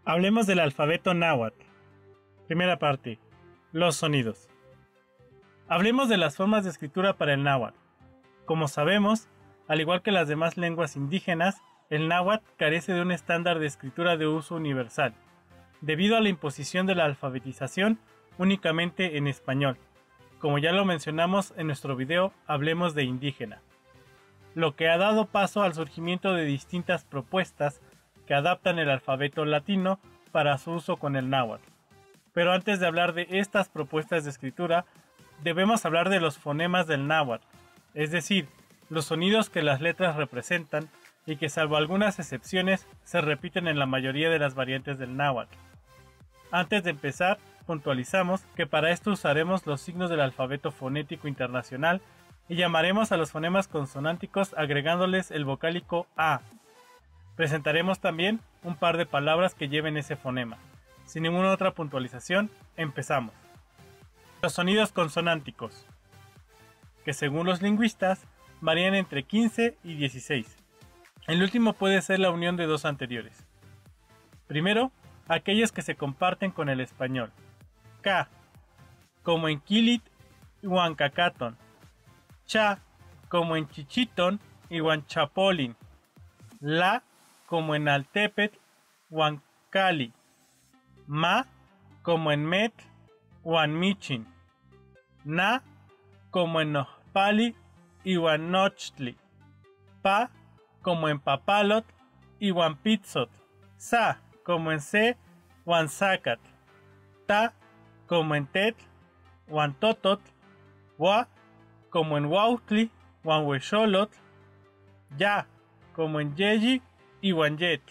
Hablemos del alfabeto náhuatl. Primera parte. Los sonidos. Hablemos de las formas de escritura para el náhuatl. Como sabemos, al igual que las demás lenguas indígenas, el náhuatl carece de un estándar de escritura de uso universal, debido a la imposición de la alfabetización únicamente en español. Como ya lo mencionamos en nuestro video, hablemos de indígena, lo que ha dado paso al surgimiento de distintas propuestas que adaptan el alfabeto latino para su uso con el náhuatl. Pero antes de hablar de estas propuestas de escritura, debemos hablar de los fonemas del náhuatl, es decir, los sonidos que las letras representan y que, salvo algunas excepciones, se repiten en la mayoría de las variantes del náhuatl. Antes de empezar, puntualizamos que para esto usaremos los signos del alfabeto fonético internacional y llamaremos a los fonemas consonánticos agregándoles el vocálico A. Presentaremos también un par de palabras que lleven ese fonema. Sin ninguna otra puntualización, empezamos. Los sonidos consonánticos, que según los lingüistas varían entre 15 y 16. El último puede ser la unión de dos anteriores. Primero, aquellos que se comparten con el español. K, como en Quilit y Huancacaton. Cha, como en Chichiton y Huanchapolin. La, como en Altepetl, Huancali. Ma, como en Met, Huanmichin. Na, como en Nojpali y Huanochtli. Pa, como en Papalot y Huanpitzot. Sa, como en Se, Huanzacat. Ta, como en Tetl, Huantotot. Wa, como en Huautli, Huanhuexolotl. Ya, como en Yeyi y Huanyet.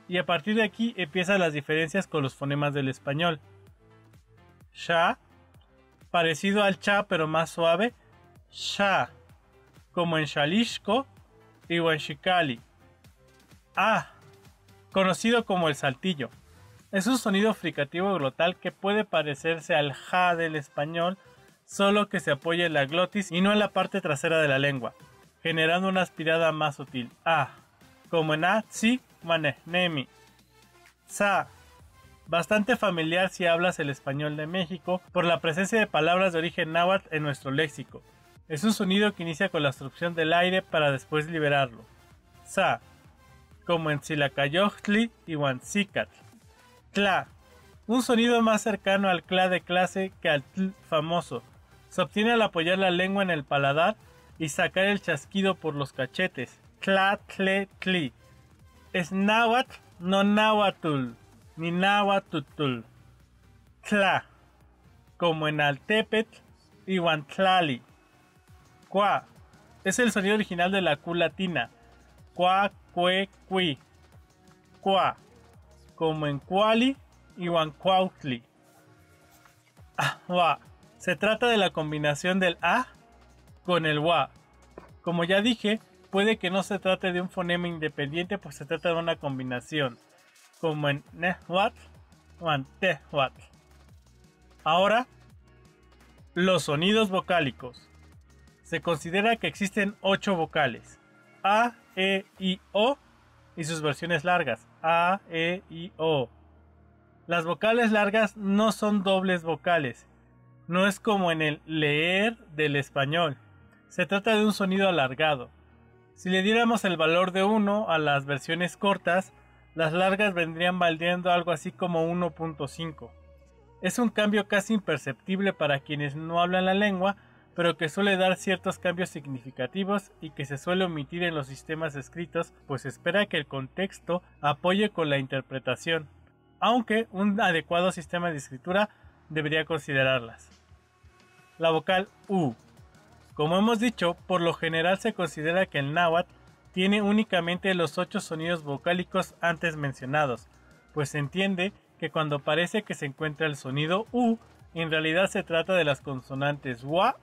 Y a partir de aquí empiezan las diferencias con los fonemas del español. Sha, parecido al cha pero más suave. Sha, como en Xalixco y Huanxicali. A, conocido como el saltillo. Es un sonido fricativo glotal que puede parecerse al ja del español, solo que se apoya en la glotis y no en la parte trasera de la lengua, generando una aspirada más sutil. A, como en Atzi, Manehnemi. Sa, bastante familiar si hablas el español de México por la presencia de palabras de origen náhuatl en nuestro léxico. Es un sonido que inicia con la obstrucción del aire para después liberarlo. Sa, como en Tzilacayochtli y Huancícatl. Tla, un sonido más cercano al cla de clase que al tl famoso. Se obtiene al apoyar la lengua en el paladar y sacar el chasquido por los cachetes. Tla, tle, tli. Es náhuatl, no náhuatl, ni náhuatl. Tla, como en Altepetl y Huantlali. Qua, es el sonido original de la Q latina. Qua, cue, qui. Qua, como en Cuali y Huancuautli. Wa, se trata de la combinación del A con el Wa. Como ya dije, puede que no se trate de un fonema independiente, pues se trata de una combinación, como en Nehuatl o Antehuatl. Ahora, los sonidos vocálicos. Se considera que existen 8 vocales: A, E, I, O y sus versiones largas: A, E, I, O. Las vocales largas no son dobles vocales, no es como en el leer del español. Se trata de un sonido alargado. Si le diéramos el valor de 1 a las versiones cortas, las largas vendrían valiendo algo así como 1.5. Es un cambio casi imperceptible para quienes no hablan la lengua, pero que suele dar ciertos cambios significativos y que se suele omitir en los sistemas escritos, pues espera que el contexto apoye con la interpretación, aunque un adecuado sistema de escritura debería considerarlas. La vocal U. Como hemos dicho, por lo general se considera que el náhuatl tiene únicamente los 8 sonidos vocálicos antes mencionados, pues se entiende que cuando parece que se encuentra el sonido U, en realidad se trata de las consonantes Wa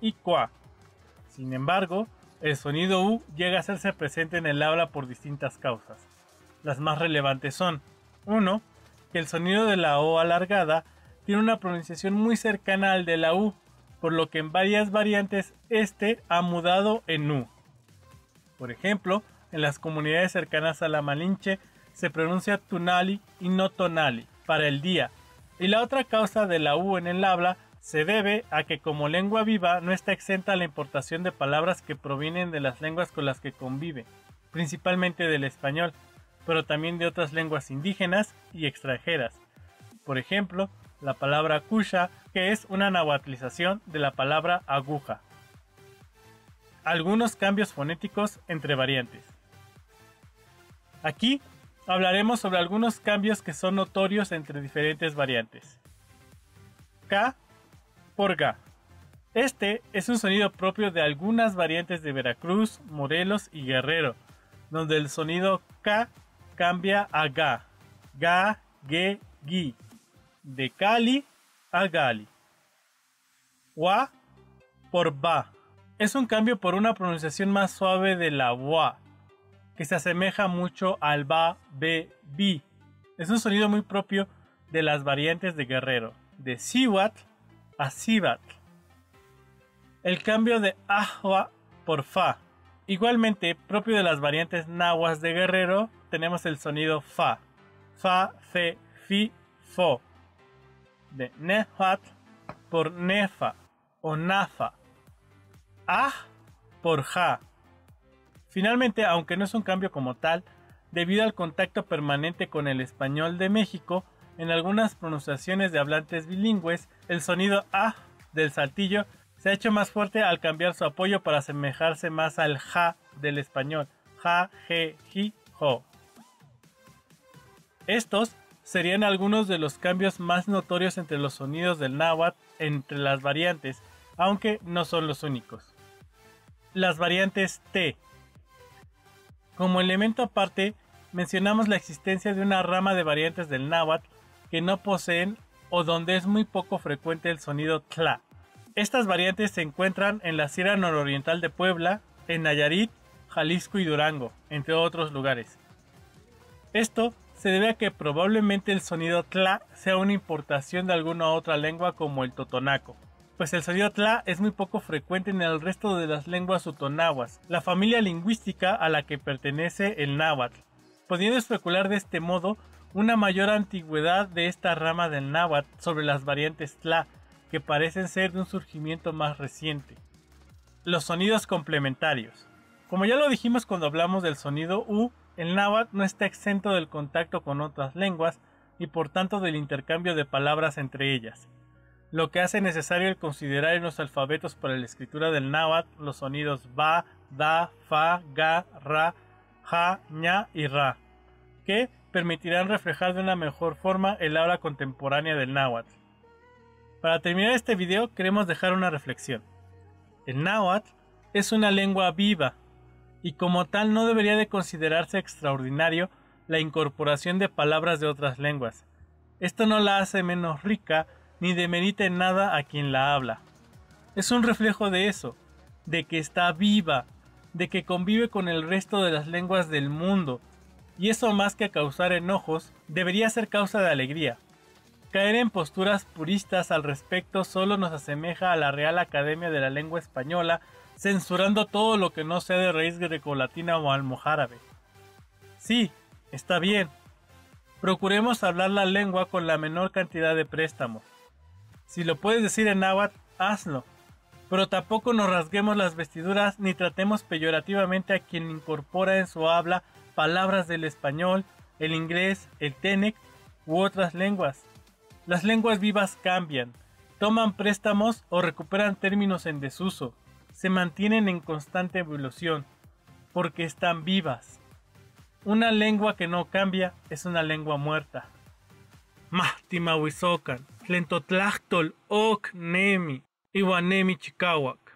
y Qua. Sin embargo, el sonido U llega a hacerse presente en el habla por distintas causas. Las más relevantes son: 1. Que el sonido de la O alargada tiene una pronunciación muy cercana al de la U, por lo que en varias variantes este ha mudado en U. Por ejemplo, en las comunidades cercanas a la Malinche se pronuncia tunali y no tonali para el día, y la otra causa de la U en el habla se debe a que como lengua viva no está exenta a la importación de palabras que provienen de las lenguas con las que convive, principalmente del español, pero también de otras lenguas indígenas y extranjeras. Por ejemplo, la palabra kusha, que es una nahuatlización de la palabra aguja. Algunos cambios fonéticos entre variantes. Aquí hablaremos sobre algunos cambios que son notorios entre diferentes variantes. K por ga. Este es un sonido propio de algunas variantes de Veracruz, Morelos y Guerrero, donde el sonido K cambia a ga, ga, ge, gi, de Cali a Gali. Wa por ba. Es un cambio por una pronunciación más suave de la wa, que se asemeja mucho al ba, be, bi. Es un sonido muy propio de las variantes de Guerrero, de Cihuatl a Cibatl. El cambio de ahua por fa. Igualmente, propio de las variantes nahuas de Guerrero, tenemos el sonido fa. Fa, fe, fi, fo. De Nehuatl por nefa o nafa. Ah por ja. Finalmente, aunque no es un cambio como tal, debido al contacto permanente con el español de México, en algunas pronunciaciones de hablantes bilingües, el sonido ah del saltillo se ha hecho más fuerte al cambiar su apoyo para asemejarse más al ja del español, ja, je, ji, jo. Estos serían algunos de los cambios más notorios entre los sonidos del náhuatl entre las variantes, aunque no son los únicos. Las variantes T. Como elemento aparte, mencionamos la existencia de una rama de variantes del náhuatl que no poseen o donde es muy poco frecuente el sonido tla. Estas variantes se encuentran en la Sierra Nororiental de Puebla, en Nayarit, Jalisco y Durango, entre otros lugares. Esto se debe a que probablemente el sonido tla sea una importación de alguna otra lengua como el totonaco, pues el sonido tla es muy poco frecuente en el resto de las lenguas utonahuas, la familia lingüística a la que pertenece el náhuatl, pudiendo especular de este modo una mayor antigüedad de esta rama del náhuatl sobre las variantes tla, que parecen ser de un surgimiento más reciente. Los sonidos complementarios. Como ya lo dijimos cuando hablamos del sonido U, el náhuatl no está exento del contacto con otras lenguas y por tanto del intercambio de palabras entre ellas, lo que hace necesario el considerar en los alfabetos para la escritura del náhuatl los sonidos ba, da, fa, ga, ra, ja, ña y ra, que permitirán reflejar de una mejor forma el habla contemporánea del náhuatl. Para terminar este video queremos dejar una reflexión. El náhuatl es una lengua viva y como tal no debería de considerarse extraordinario la incorporación de palabras de otras lenguas. Esto no la hace menos rica ni demerita en nada a quien la habla. Es un reflejo de eso, de que está viva, de que convive con el resto de las lenguas del mundo, y eso más que causar enojos, debería ser causa de alegría. Caer en posturas puristas al respecto solo nos asemeja a la Real Academia de la Lengua Española, censurando todo lo que no sea de raíz grecolatina o almojárabe. Sí, está bien. Procuremos hablar la lengua con la menor cantidad de préstamos. Si lo puedes decir en náhuatl, hazlo. Pero tampoco nos rasguemos las vestiduras ni tratemos peyorativamente a quien incorpora en su habla palabras del español, el inglés, el ténec u otras lenguas. Las lenguas vivas cambian, toman préstamos o recuperan términos en desuso, se mantienen en constante evolución, porque están vivas. Una lengua que no cambia es una lengua muerta. Mahtimahuizocan, Tlentotlachtol ok nemi, Iwanemi chikawak.